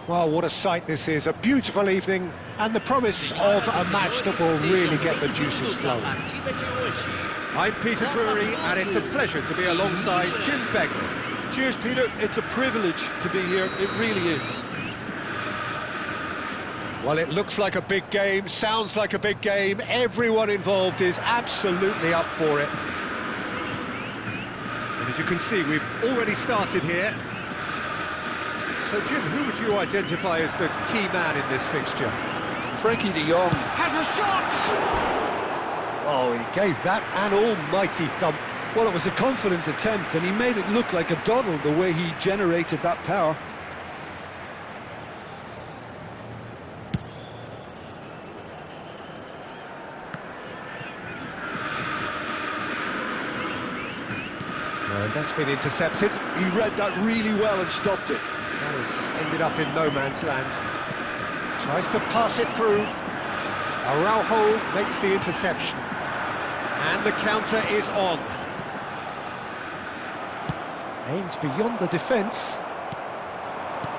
Well, what a sight this is, a beautiful evening, and the promise of a match that will really get the juices flowing. I'm Peter Drury, and it's a pleasure to be alongside Jim Beglin. Cheers, Peter. It's a privilege to be here. It really is. Well, it looks like a big game, sounds like a big game. Everyone involved is absolutely up for it. And as you can see, we've already started here. So, Jim, who would you identify as the key man in this fixture? Frankie de Jong Has a shot! Oh, he gave that an almighty thump. Well, it was a confident attempt, and he made it look like a doddle the way he generated that power. And that's been intercepted. He read that really well and stopped it. That has ended up in no man's land. Tries to pass it through. Araujo makes the interception. And the counter is on. Aimed beyond the defence.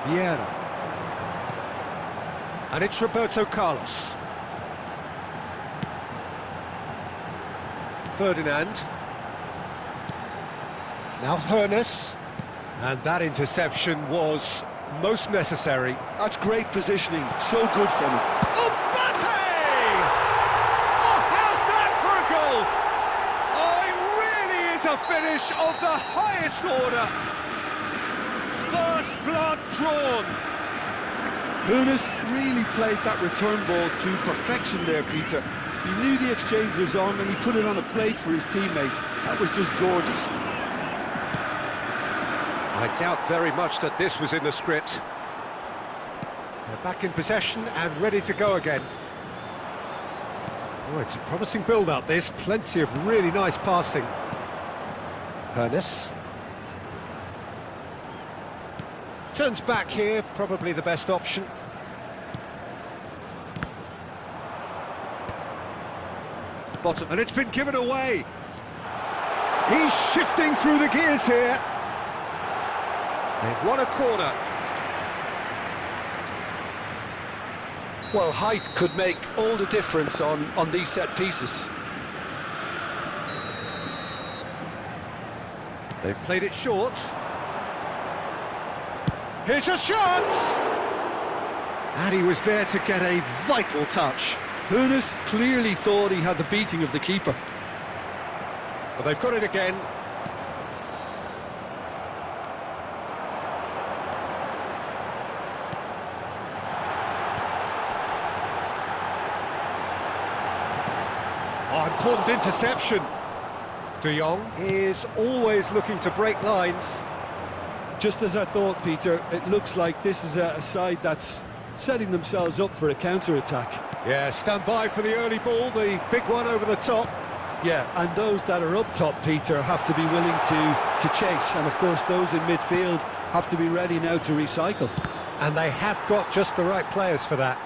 Vieira. And it's Roberto Carlos. Ferdinand. Now Hoeneß. And that interception was most necessary. That's great positioning. So good from him. Mbappe! Oh, how's that for a goal? Oh, it really is a finish of the highest order. First blood drawn. Hoeneß really played that return ball to perfection there, Peter. He knew the exchange was on and he put it on a plate for his teammate. That was just gorgeous. I doubt very much that this was in the script. They're back in possession and ready to go again. Oh, it's a promising build-up, this. Plenty of really nice passing. Hoeneß. Turns back here, probably the best option. Bottom, and it's been given away. He's shifting through the gears here. They've won a corner. Well, height could make all the difference on these set pieces. They've played it short. Here's a shot! And he was there to get a vital touch. Hoeneß clearly thought he had the beating of the keeper. Well, they've got it again. Oh, important interception. De Jong is always looking to break lines. Just as I thought, Peter, it looks like this is a side that's setting themselves up for a counter-attack. Yeah, stand by for the early ball, the big one over the top. Yeah, and those that are up top, Peter, have to be willing to chase. And of course, those in midfield have to be ready now to recycle. And they have got just the right players for that.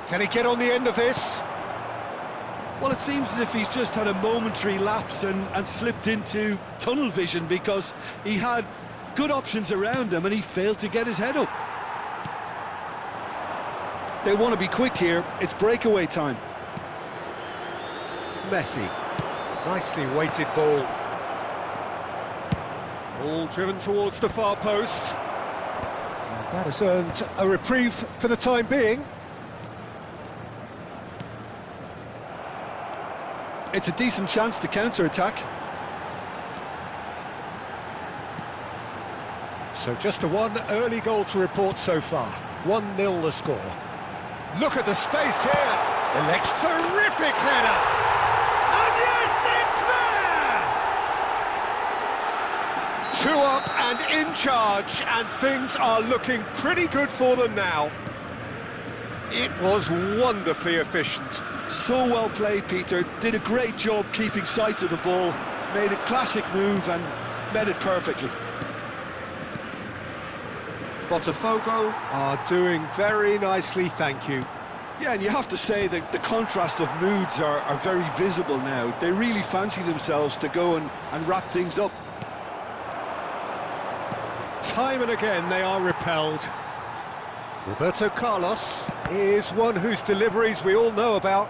Can he get on the end of this? Well, it seems as if he's just had a momentary lapse and slipped into tunnel vision, because he had good options around him and he failed to get his head up. They want to be quick here. It's breakaway time. Messi. Nicely weighted ball. Ball driven towards the far post. And that has earned a reprieve for the time being. It's a decent chance to counter-attack. So just a one early goal to report so far. 1-0 the score. Look at the space here. Elects terrific header. And yes, it's there! 2 up and in charge, and things are looking pretty good for them now. It was wonderfully efficient. So well played, Peter. Did a great job keeping sight of the ball. Made a classic move and met it perfectly. Botafogo Are doing very nicely, thank you. Yeah, and you have to say that the contrast of moods are very visible now. They really fancy themselves to go and wrap things up. time and again they are repelled. Roberto Carlos is one whose deliveries we all know about.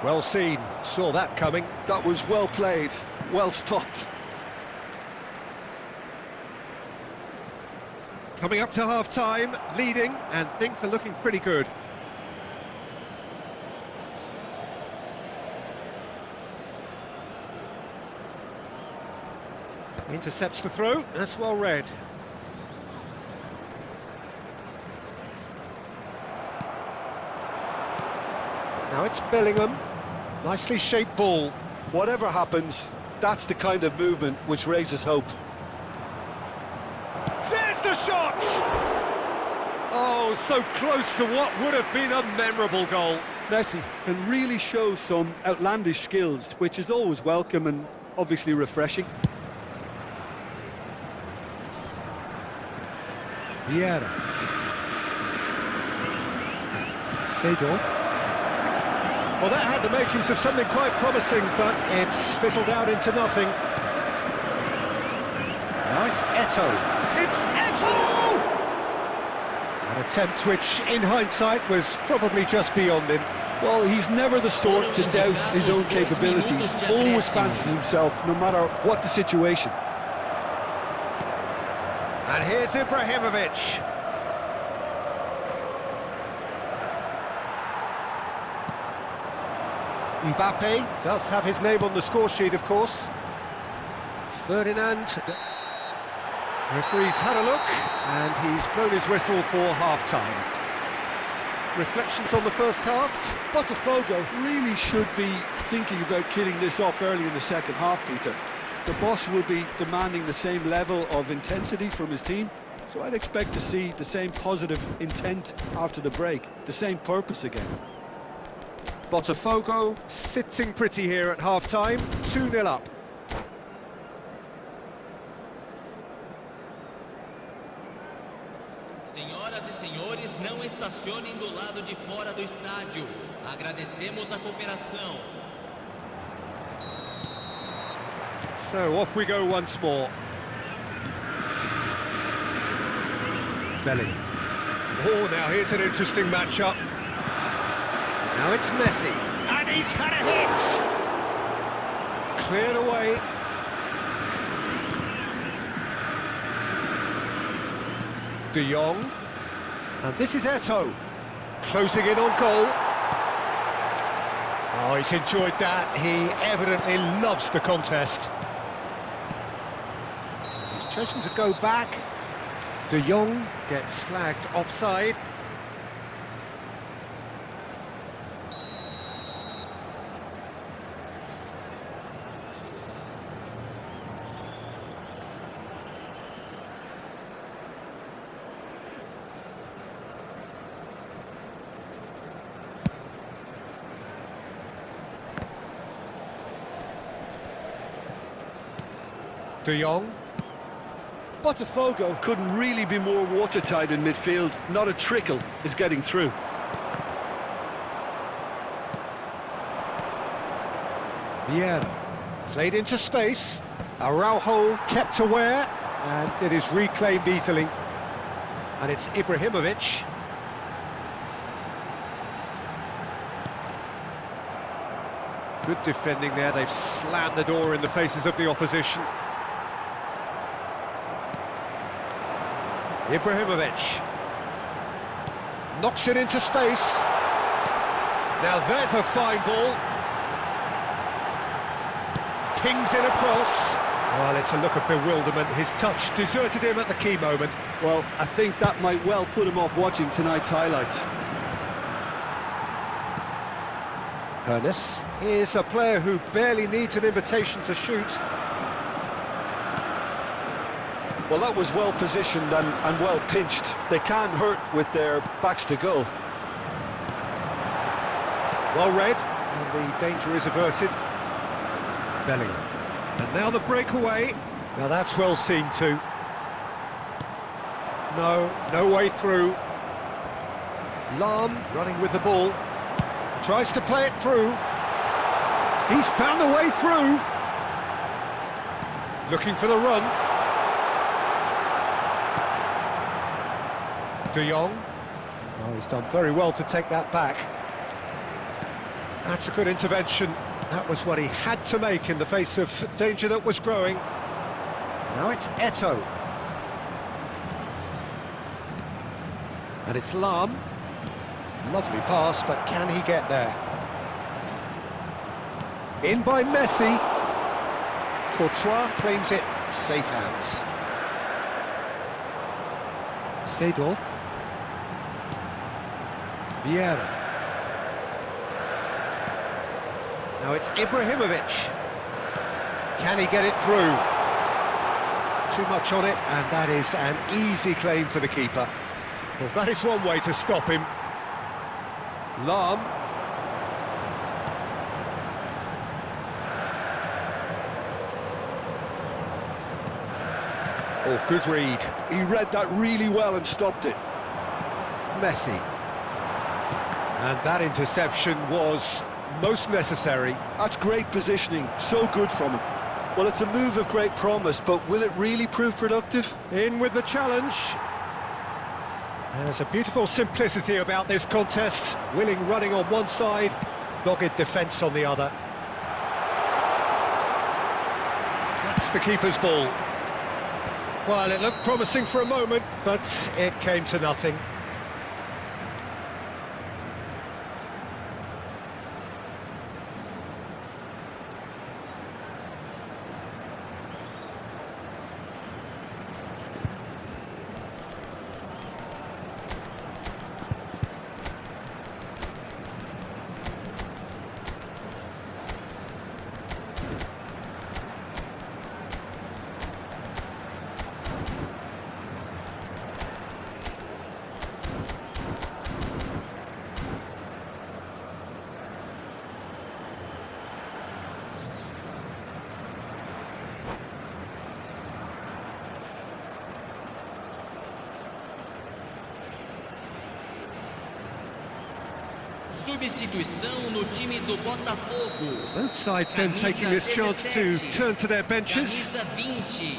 Well seen, saw that coming. That was well played, well stopped. Coming up to half-time, leading, and things are looking pretty good. Intercepts the throw, that's well read. Now it's Bellingham, nicely shaped ball. Whatever happens, that's the kind of movement which raises hope. There's the shot! Oh, so close to what would have been a memorable goal. Messi can really show some outlandish skills, which is always welcome and obviously refreshing. Vieira. Seedorf. Well, that had the makings of something quite promising, but it's fizzled out into nothing. Now it's Eto'o. It's Eto'o! An attempt which, in hindsight, was probably just beyond him. Well, he's never the sort to doubt his own capabilities. Always fancies himself, no matter what the situation. And here's Ibrahimovic. Mbappe does have his name on the score sheet, of course. Ferdinand. Referee's had a look, and he's blown his whistle for half-time. Reflections on the first half? Botafogo really should be thinking about killing this off early in the second half, Peter. The boss will be demanding the same level of intensity from his team, so I'd expect to see the same positive intent after the break, the same purpose again. Botafogo sitting pretty here at half-time, 2-0 up. Senhoras e senhores, não estacionem do lado de fora do estádio. Agradecemos a cooperação. So off we go once more. Bellingham. Oh, now here's an interesting matchup. Now it's Messi. And he's had a hit! Cleared away. De Jong. And this is Eto'o. Closing in on goal. Oh, he's enjoyed that. He evidently loves the contest. He's chosen to go back. De Jong gets flagged offside. De Jong. Botafogo couldn't really be more watertight in midfield. Not a trickle is getting through. Vieira. Played into space. Araujo kept aware, and it is reclaimed easily. And it's Ibrahimovic. Good defending there, they've slammed the door in the faces of the opposition. Ibrahimovic. Knocks it into space. Now there's a fine ball. Pings it across. Well, it's a look of bewilderment. His touch deserted him at the key moment. Well, I think that might well put him off watching tonight's highlights. Ernest is a player who barely needs an invitation to shoot. Well, that was well positioned and well pinched. They can't hurt with their backs to goal. Well read, and the danger is averted. Bellingham. And now the breakaway. Now that's well seen too. No way through. Lahm running with the ball. Tries to play it through. He's found a way through. Looking for the run. De Jong. Oh, he's done very well to take that back. That's a good intervention. That was what he had to make in the face of danger that was growing. Now it's Eto'o. And it's Lahm. Lovely pass, but can he get there? In by Messi. Courtois claims it. Safe hands. Seedorf. Vieira. Now it's Ibrahimovic. Can he get it through? Too much on it, and that is an easy claim for the keeper. Well, that is one way to stop him. Lahm. Oh, good read. He read that really well and stopped it. Messi. And that interception was most necessary. That's great positioning, so good from him. Well, it's a move of great promise, but will it really prove productive? In with the challenge. There's a beautiful simplicity about this contest. Willing running on one side, dogged defence on the other. That's the keeper's ball. Well, it looked promising for a moment, but it came to nothing. Substituição no time do Botafogo. Both sides then taking this chance to turn to their benches. Camisa 20,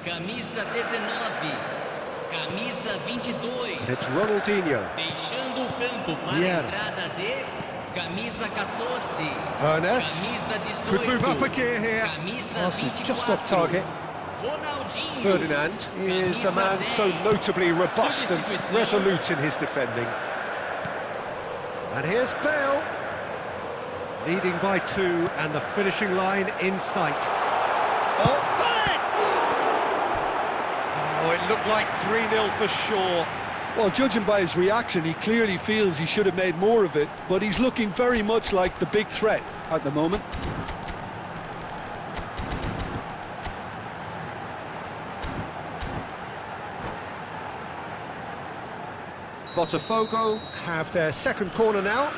camisa 19, camisa 22. And it's Ronaldinho. Deixando o campo para a Vieira. entrada de camisa 14. Ernest Camisa 18. could move up a gear here. Camisa Pass is 24. just off target. Ronaldinho. Ferdinand is a man so notably robust and resolute in his defending. And here's Bale, leading by 2, and the finishing line in sight. Oh, bullet! Oh, it looked like 3-0 for sure. Well, judging by his reaction, he clearly feels he should have made more of it, but he's looking very much like the big threat at the moment. Botafogo have their second corner now.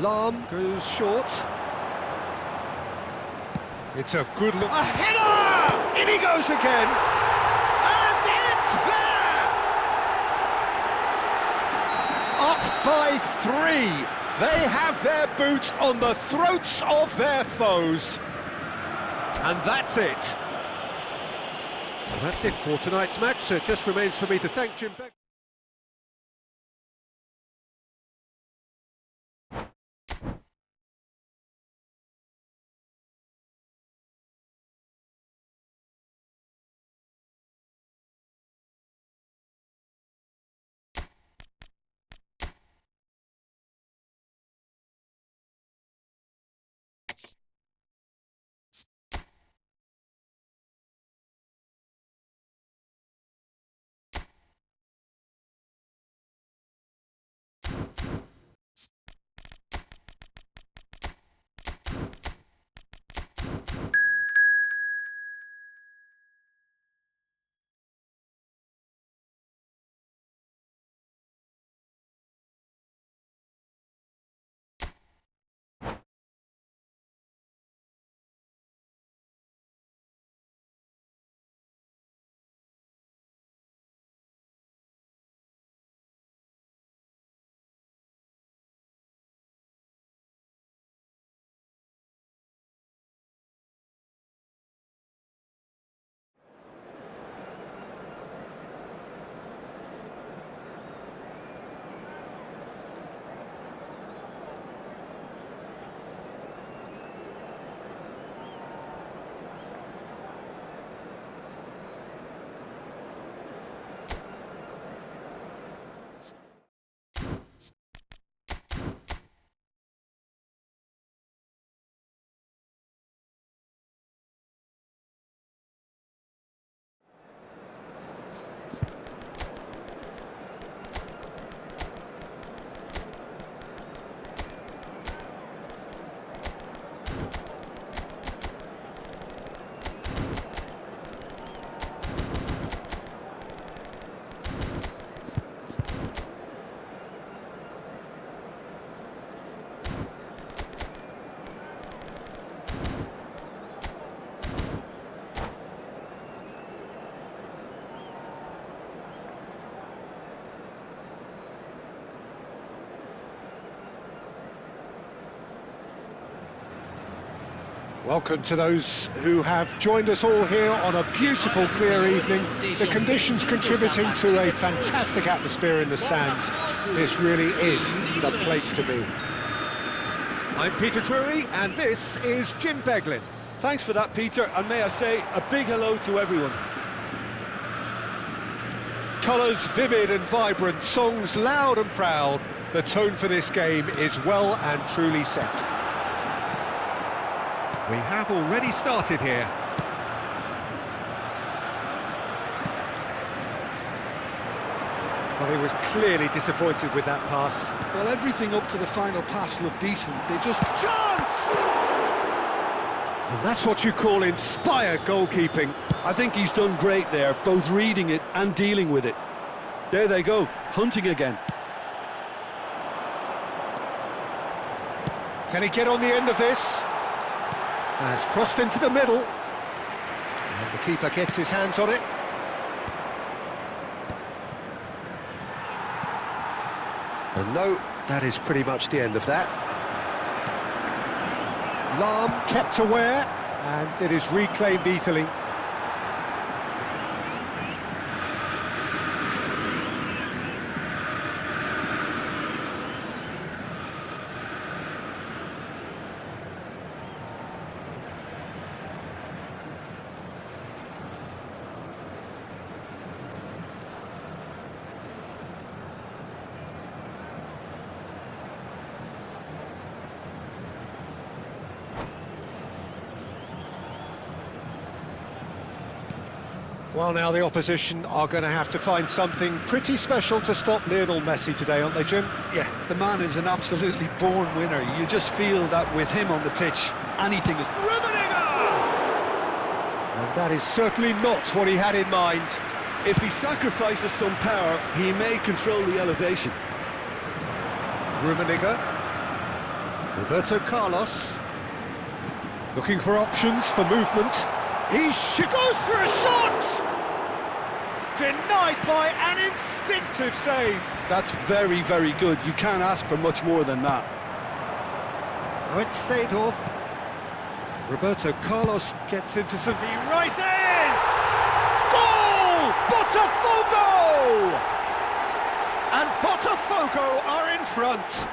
Lahm goes short. It's a good look. A header! In he goes again. And it's there! Up by 3. They have their boots on the throats of their foes. And that's it. Well, that's it for tonight's match, so it just remains for me to thank Jp. Welcome to those who have joined us all here on a beautiful, clear evening. The conditions contributing to a fantastic atmosphere in the stands. This really is the place to be. I'm Peter Drury, and this is Jim Beglin. Thanks for that, Peter, and may I say a big hello to everyone. Colours vivid and vibrant, songs loud and proud. The tone for this game is well and truly set. We have already started here. Well, he was clearly disappointed with that pass. Well, everything up to the final pass looked decent. They just... Chance! And that's what you call inspired goalkeeping. I think he's done great there, both reading it and dealing with it. There they go, hunting again. Can he get on the end of this? Has crossed into the middle. And the keeper gets his hands on it. And no, that is pretty much the end of that. Lahm kept aware, and it is reclaimed easily. Well, now the opposition are going to have to find something pretty special to stop Lionel Messi today, aren't they, Jim? Yeah, the man is an absolutely born winner. You just feel that with him on the pitch, anything is... And that is certainly not what he had in mind. If he sacrifices some power, he may control the elevation. Rummenigge. Roberto Carlos. Looking for options for movement. She goes for a shot! Denied by an instinctive save. That's very, very good. You can't ask for much more than that. Now it's Seedorf. Roberto Carlos gets into some... He rises! Goal! Botafogo! And Botafogo are in front.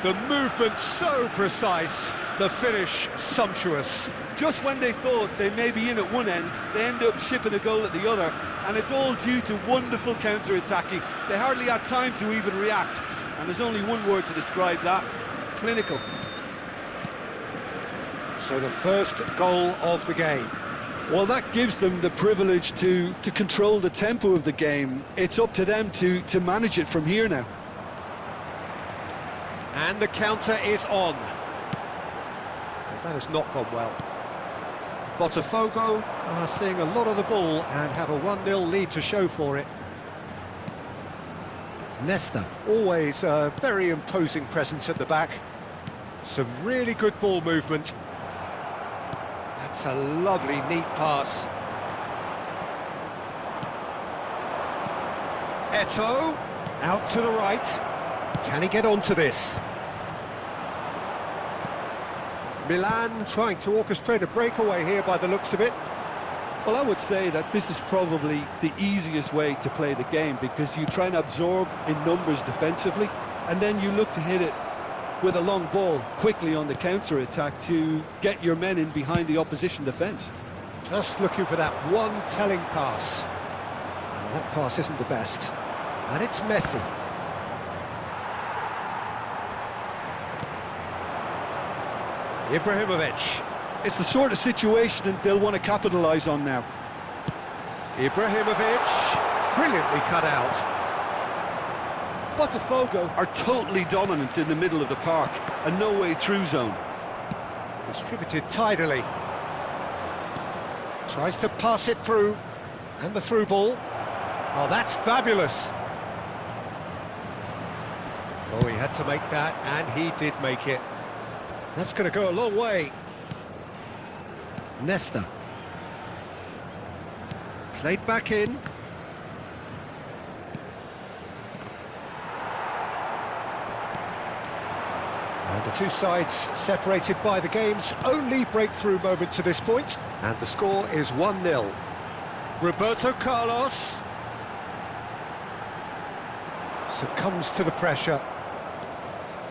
The movement so precise, the finish sumptuous. Just when they thought they may be in at one end, they end up shipping a goal at the other, and it's all due to wonderful counter-attacking. They hardly had time to even react, and there's only one word to describe that: clinical. So the first goal of the game. Well, that gives them the privilege to control the tempo of the game. It's up to them to manage it from here now. And the counter is on. That has not gone well. Botafogo are seeing a lot of the ball and have a 1-0 lead to show for it. Nesta, Always a very imposing presence at the back. some really good ball movement. That's a lovely, neat pass. Eto'o, out to the right. Can he get onto this? Milan trying to orchestrate a breakaway here by the looks of it. Well, I would say that this is probably the easiest way to play the game, because you try and absorb in numbers defensively, and then you look to hit it with a long ball quickly on the counter-attack to get your men in behind the opposition defence. Just looking for that one telling pass. And that pass isn't the best. And it's Messi. Ibrahimovic. It's the sort of situation that they'll want to capitalise on now. Ibrahimovic, brilliantly cut out. Botafogo are totally dominant in the middle of the park, a no-way through zone. Distributed tidily. Tries to pass it through, and the through ball. Oh, that's fabulous. Oh, he had to make that, and he did make it. That's going to go a long way. Nesta. Played back in. And the two sides separated by the game's only breakthrough moment to this point. And the score is 1-0. Roberto Carlos succumbs to the pressure.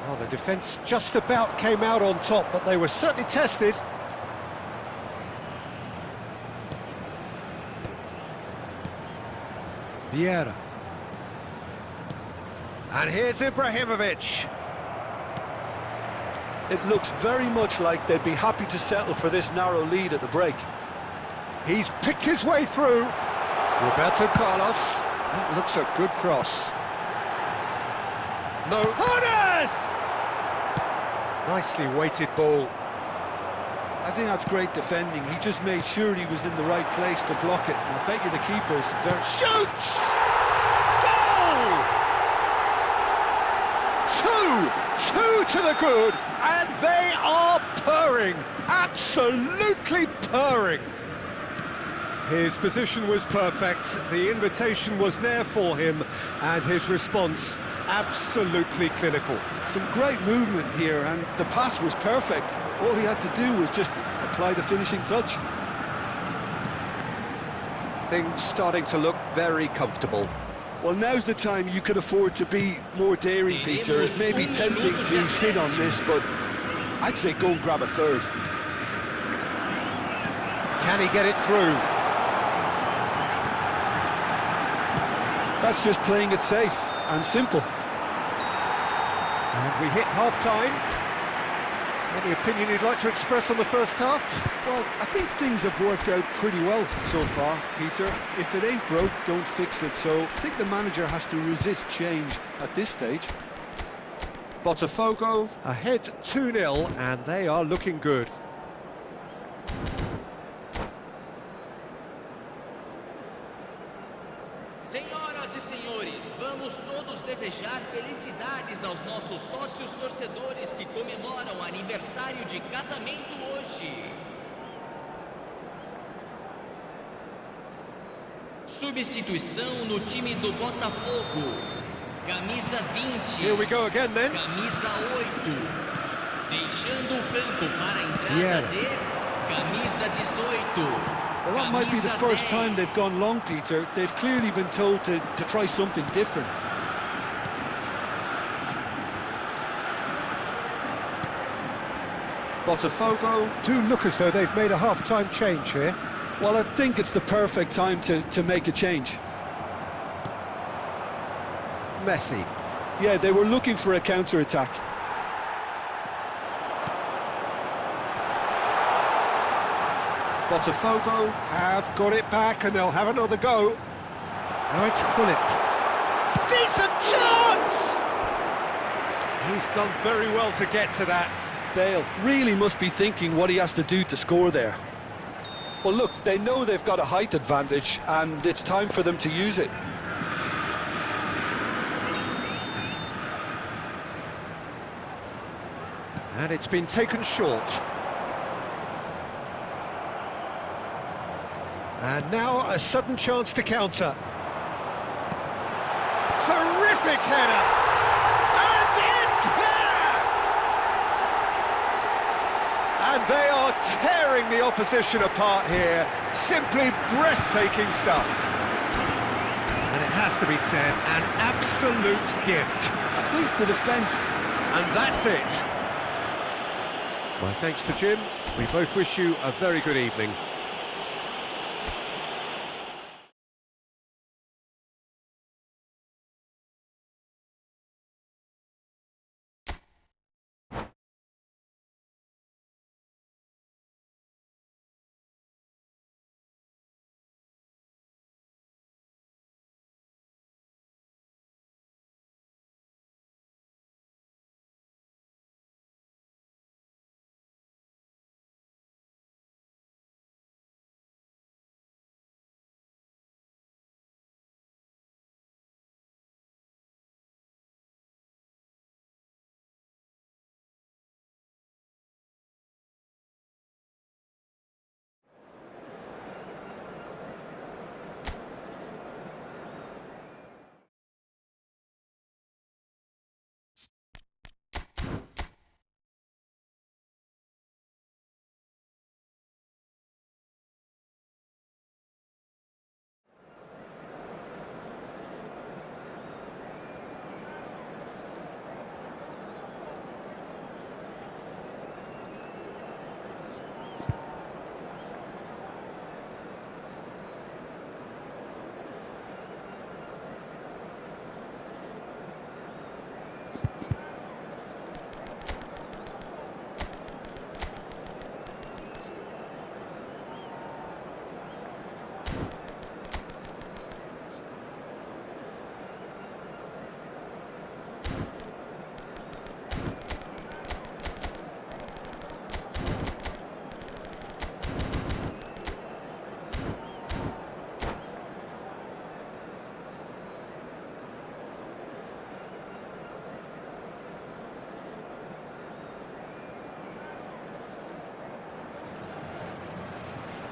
Oh, the defence just about came out on top, but they were certainly tested. Vieira. And here's Ibrahimovic. It looks very much like they'd be happy to settle for this narrow lead at the break. He's picked his way through. Roberto Carlos. That looks a good cross. No. Jonas! Nicely weighted ball. I think that's great defending. He just made sure he was in the right place to block it. And I bet you the keeper's very... Shoots! Goal! Two to the good, and they are purring, absolutely purring. His position was perfect, the invitation was there for him, and his response absolutely clinical. Some great movement here, and the pass was perfect. All he had to do was just apply the finishing touch. Things starting to look very comfortable. Well, now's the time you can afford to be more daring, Peter. It may be tempting to sit on this, but I'd say go and grab a third. Can he get it through? That's just playing it safe and simple. And we hit half-time. Any opinion you'd like to express on the first half? Well, I think things have worked out pretty well so far, Peter. If it ain't broke, don't fix it. So I think the manager has to resist change at this stage. Botafogo ahead 2-0, and they are looking good. Senhoras e senhores, vamos todos desejar felicidades aos nossos sócios torcedores que comemoram aniversário de casamento hoje. Substituição no time do Botafogo. Camisa 20. Here we go again then. Camisa 8. Deixando o campo para a entrada de camisa 18. Well, that might be the first time they've gone long, Peter. They've clearly been told to try something different. Botafogo do look as though they've made a half-time change here. Well, I think it's the perfect time to make a change. Messi. Yeah, they were looking for a counter-attack. Botafogo have got it back and they'll have another go. Now it's Hullet. Decent chance! He's done very well to get to that. Bale really must be thinking what he has to do to score there. Well, look, they know they've got a height advantage and it's time for them to use it. And it's been taken short. And now a sudden chance to counter. Terrific header! And it's there! And they are tearing the opposition apart here. Simply breathtaking stuff. And it has to be said, an absolute gift. I think the defence... And that's it. My thanks to Jim. We both wish you a very good evening.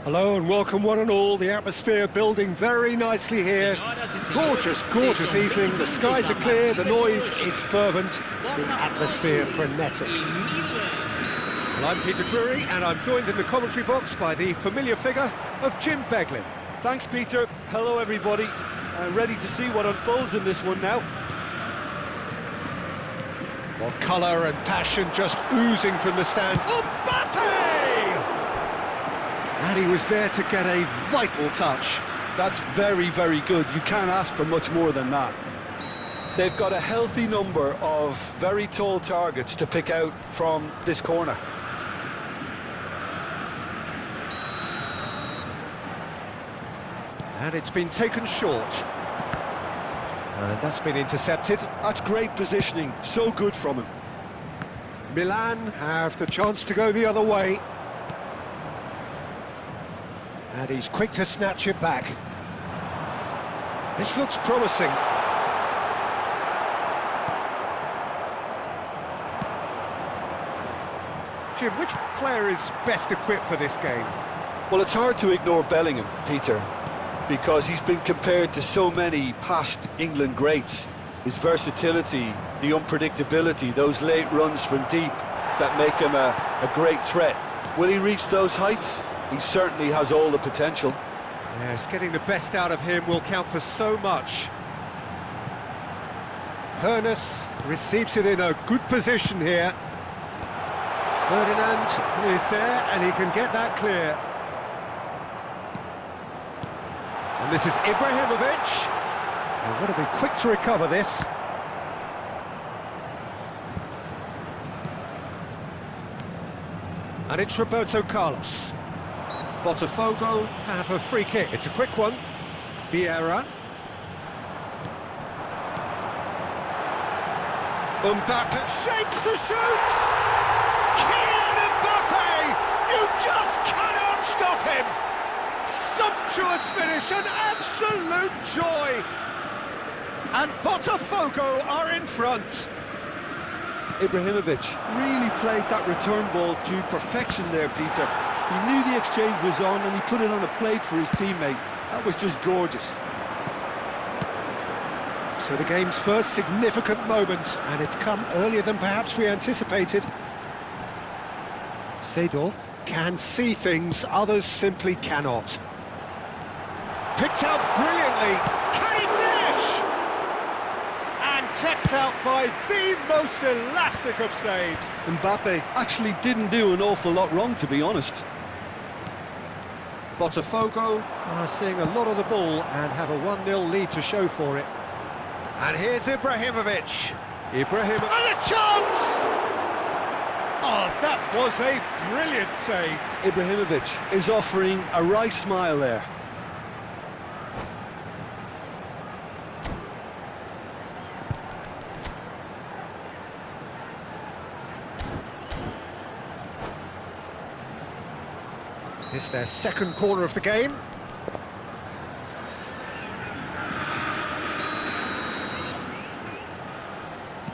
Hello and welcome one and all. The atmosphere building very nicely here. Gorgeous, gorgeous evening. The skies are clear, the noise is fervent, the atmosphere frenetic. Well, I'm Peter Drury and I'm joined in the commentary box by the familiar figure of Jim Beglin. Thanks, Peter. Hello, everybody. Ready to see what unfolds in this one now. Well, colour and passion just oozing from the stands. Mbappe! And he was there to get a vital touch. That's very, very good. You can't ask for much more than that. They've got a healthy number of very tall targets to pick out from this corner. And it's been taken short. And that's been intercepted. That's great positioning. So good from him. Milan have the chance to go the other way. And he's quick to snatch it back. This looks promising. Jim, which player is best equipped for this game? Well, it's hard to ignore Bellingham, Peter, because he's been compared to so many past England greats. His versatility, the unpredictability, those late runs from deep that make him a great threat. Will he reach those heights? He certainly has all the potential. Yes, getting the best out of him will count for so much. Hoeneß receives it in a good position here. Ferdinand is there and he can get that clear. And this is Ibrahimovic. They've got to be quick to recover this. And it's Roberto Carlos. Botafogo have a free kick. It's a quick one. Vieira. Mbappe shapes to shoot! Kylian Mbappe! You just cannot stop him! Sumptuous finish, an absolute joy! And Botafogo are in front. Ibrahimovic really played that return ball to perfection there, Peter. He knew the exchange was on and he put it on a plate for his teammate. That was just gorgeous. So the game's first significant moment, and it's come earlier than perhaps we anticipated. Seedorf can see things others simply cannot. Picked out brilliantly. Can he finish? And kept out by the most elastic of saves. Mbappe actually didn't do an awful lot wrong, to be honest. Botafogo are seeing a lot of the ball and have a 1-0 lead to show for it. And here's Ibrahimovic. And a chance! Oh, that was a brilliant save. Ibrahimovic is offering a wry smile there. It's their second corner of the game.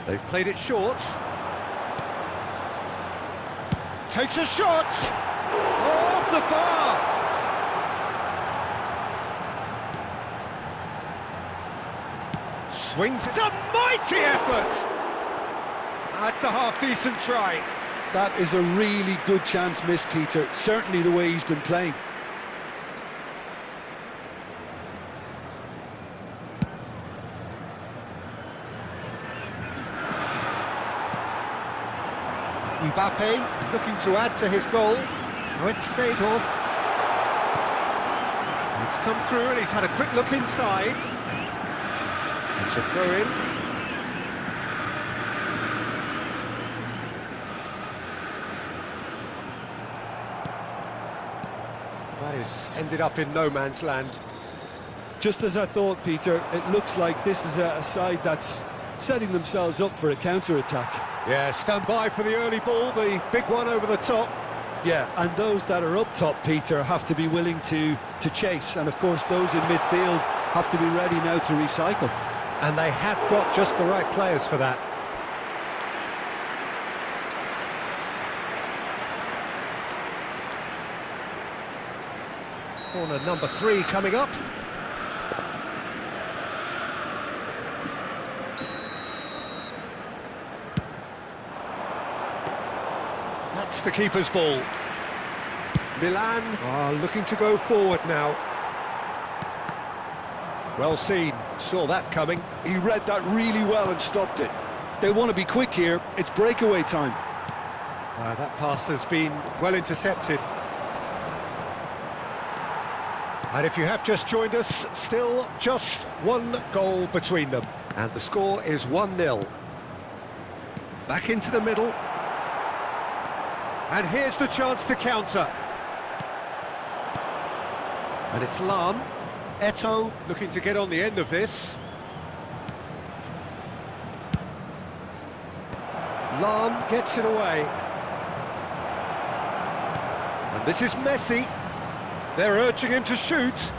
They've played it short. Takes a shot! Off the bar! Swings. It's a mighty effort! That's a half-decent try. That is a really good chance missed, Peter. Certainly the way he's been playing. Mbappe looking to add to his goal. Now it's Seedorf. It's come through and he's had a quick look inside. It's a throw-in. That is ended up in no man's land. Just as I thought, Peter, it looks like this is a side that's setting themselves up for a counter-attack. Yeah, stand by for the early ball, the big one over the top. Yeah, and those that are up top, Peter, have to be willing to chase. And of course, those in midfield have to be ready now to recycle. And they have got just the right players for that. Corner number 3 coming up. That's the keeper's ball. Milan are looking to go forward now. Well seen, saw that coming. He read that really well and stopped it. They want to be quick here, it's breakaway time. That pass has been well intercepted. And if you have just joined us, still just one goal between them. And the score is 1-0. Back into the middle. And here's the chance to counter. And it's Lahm. Eto'o looking to get on the end of this. Lahm gets it away. And this is Messi. They're urging him to shoot.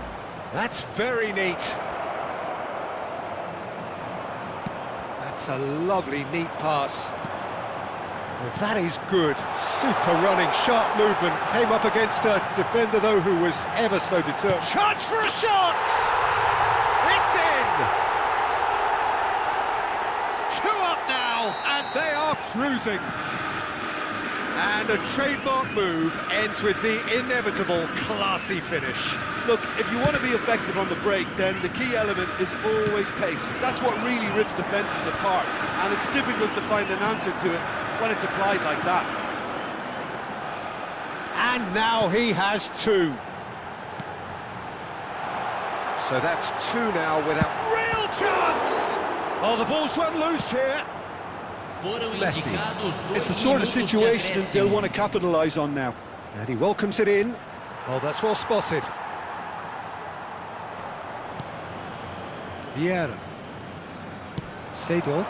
That's very neat. That's a lovely, neat pass. Well, that is good. Super running, sharp movement. Came up against a defender, though, who was ever so determined. Chance for a shot! It's in! 2 up now, and they are cruising. And a trademark move ends with the inevitable classy finish. Look, if you want to be effective on the break, then the key element is always pace. That's what really rips defences apart, and it's difficult to find an answer to it when it's applied like that. And now he has 2. So that's 2 now without real chance! Oh, the ball's run loose here. Messi. It's the sort of situation that they'll want to capitalise on now. And he welcomes it in. Oh, that's well spotted. Vieira. Seedorf.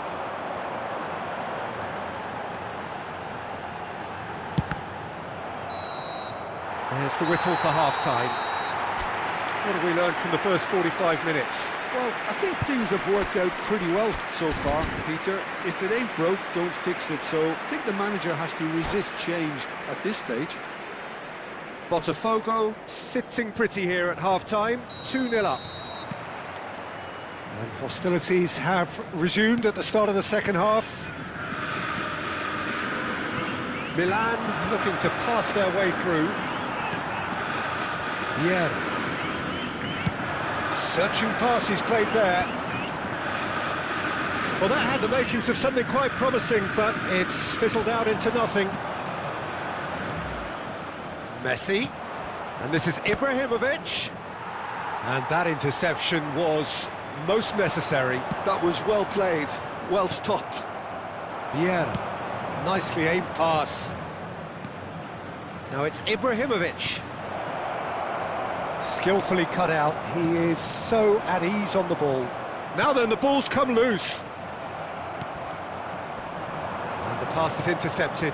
There's the whistle for half-time. What have we learned from the first 45 minutes? Well, I think things have worked out pretty well so far, Peter. If it ain't broke, don't fix it. So I think the manager has to resist change at this stage. Botafogo sitting pretty here at half-time, 2-0 up. And hostilities have resumed at the start of the second half. Milan looking to pass their way through. Yeah. Searching pass he's played there. Well, that had the makings of something quite promising, but it's fizzled out into nothing. Messi, and this is Ibrahimovic, and that interception was most necessary. That was well played, well stopped. Vieira, nicely aimed pass. Now it's Ibrahimovic. Skillfully cut out, he is so at ease on the ball. Now then, the ball's come loose. And the pass is intercepted.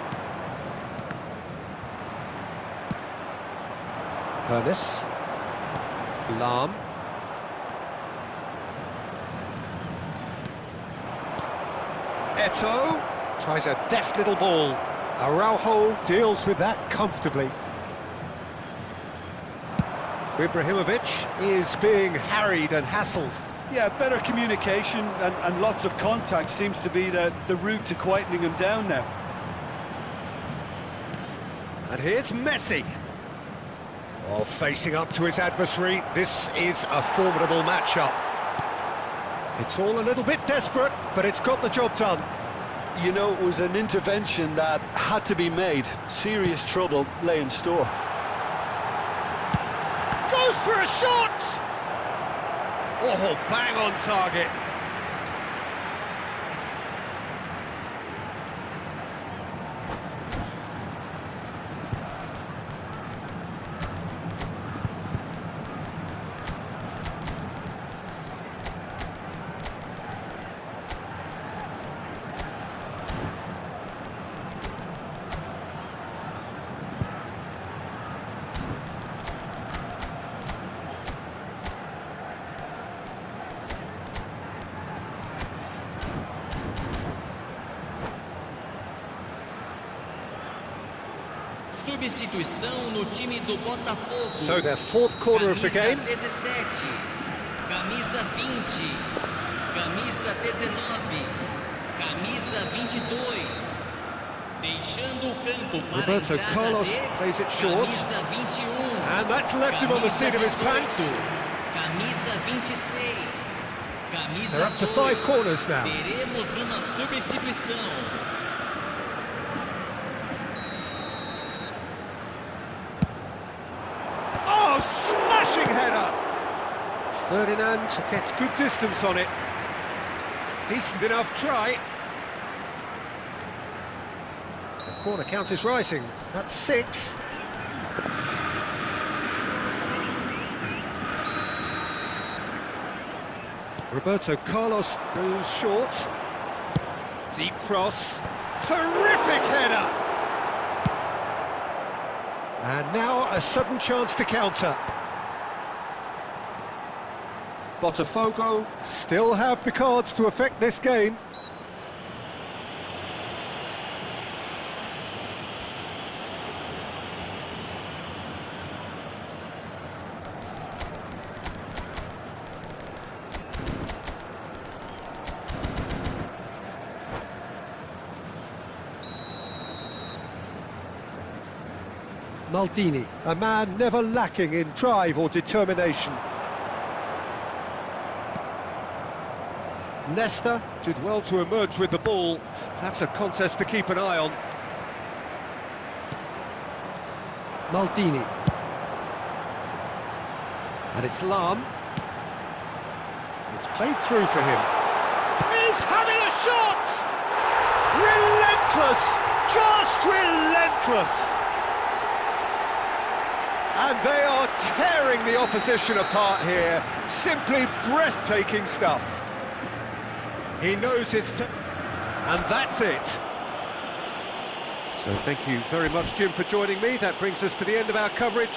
Hernes. Lahm. Eto'o tries a deft little ball. Araujo deals with that comfortably. Ibrahimovic is being harried and hassled. Yeah, better communication and lots of contact seems to be the route to quietening him down now. And here's Messi. Oh, facing up to his adversary, this is a formidable matchup. It's all a little bit desperate, but it's got the job done. You know, it was an intervention that had to be made. Serious trouble lay in store. Goes for a shot! Oh, bang on target. Substituição no time do Botafogo. So their fourth quarter of the game. Camisa 17, camisa 20, camisa 19, camisa 22. Deixando o campo para Roberto Carlos plays it short. Camisa 21. And that's left him on the seat of his pants. Camisa 26. Camisa They're up to 2. 5 corners now. Teremos uma substituição. Oh, smashing header! Ferdinand gets good distance on it. Decent enough try. The corner count is rising. That's 6. Roberto Carlos goes short. Deep cross. Terrific header! And now a sudden chance to counter. Botafogo still have the cards to affect this game. Maldini, a man never lacking in drive or determination. Nesta did well to emerge with the ball. That's a contest to keep an eye on. Maldini. And it's Lam. It's played through for him. He's having a shot! Relentless! Just relentless! And they are tearing the opposition apart here. Simply breathtaking stuff. He knows it's... And that's it. So thank you very much, Jim, for joining me. That brings us to the end of our coverage.